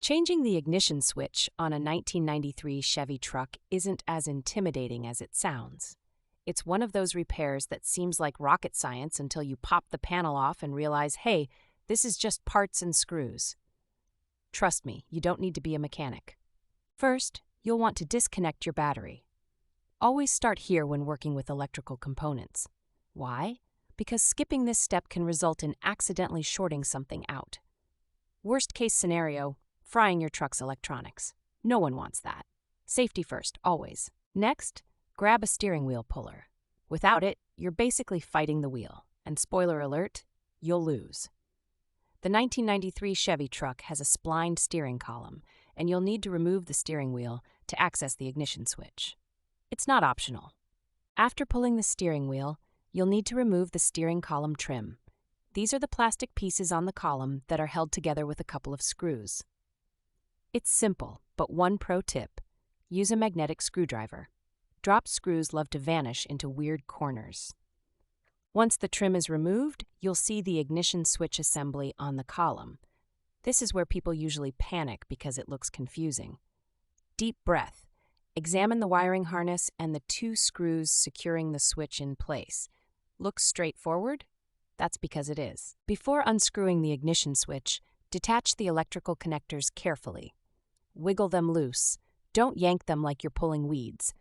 Changing the ignition switch on a 1993 Chevy truck isn't as intimidating as it sounds. It's one of those repairs that seems like rocket science until you pop the panel off and realize, hey, this is just parts and screws. Trust me, you don't need to be a mechanic. First, you'll want to disconnect your battery. Always start here when working with electrical components. Why? Because skipping this step can result in accidentally shorting something out. Worst case scenario, frying your truck's electronics. No one wants that. Safety first, always. Next, grab a steering wheel puller. Without it, you're basically fighting the wheel, and spoiler alert, you'll lose. The 1993 Chevy truck has a splined steering column, and you'll need to remove the steering wheel to access the ignition switch. It's not optional. After pulling the steering wheel, you'll need to remove the steering column trim. These are the plastic pieces on the column that are held together with a couple of screws. It's simple, but one pro tip: use a magnetic screwdriver. Dropped screws love to vanish into weird corners. Once the trim is removed, you'll see the ignition switch assembly on the column. This is where people usually panic because it looks confusing. Deep breath. Examine the wiring harness and the two screws securing the switch in place. Looks straightforward? That's because it is. Before unscrewing the ignition switch, detach the electrical connectors carefully. Wiggle them loose. Don't yank them like you're pulling weeds.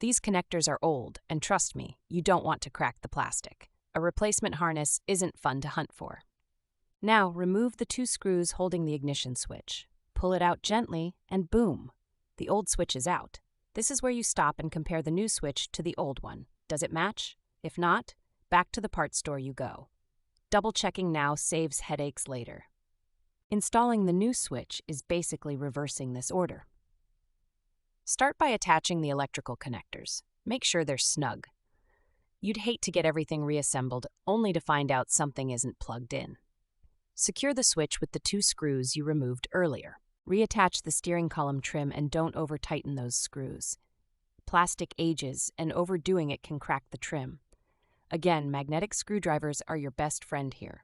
These connectors are old, and trust me, you don't want to crack the plastic. A replacement harness isn't fun to hunt for. Now, remove the two screws holding the ignition switch. Pull it out gently, and boom! The old switch is out. This is where you stop and compare the new switch to the old one. Does it match? If not, back to the parts store you go. Double-checking now saves headaches later. Installing the new switch is basically reversing this order. Start by attaching the electrical connectors. Make sure they're snug. You'd hate to get everything reassembled only to find out something isn't plugged in. Secure the switch with the two screws you removed earlier. Reattach the steering column trim and don't over-tighten those screws. Plastic ages, and overdoing it can crack the trim. Again, magnetic screwdrivers are your best friend here.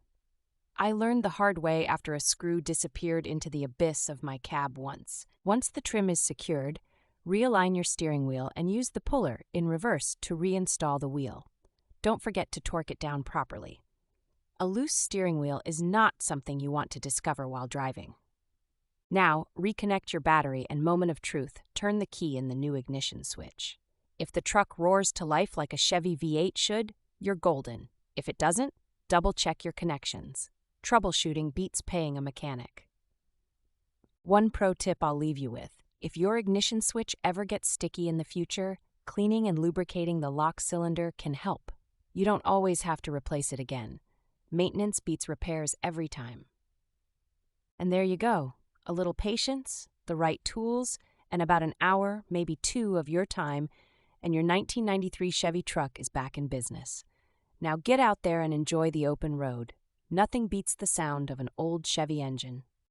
I learned the hard way after a screw disappeared into the abyss of my cab once. Once the trim is secured, realign your steering wheel and use the puller in reverse to reinstall the wheel. Don't forget to torque it down properly. A loose steering wheel is not something you want to discover while driving. Now, reconnect your battery and moment of truth, turn the key in the new ignition switch. If the truck roars to life like a Chevy V8 should, you're golden. If it doesn't, double-check your connections. Troubleshooting beats paying a mechanic. One pro tip I'll leave you with: if your ignition switch ever gets sticky in the future, cleaning and lubricating the lock cylinder can help. You don't always have to replace it again. Maintenance beats repairs every time. And there you go. A little patience, the right tools, and about an hour, maybe two of your time, and your 1993 Chevy truck is back in business. Now get out there and enjoy the open road. Nothing beats the sound of an old Chevy engine.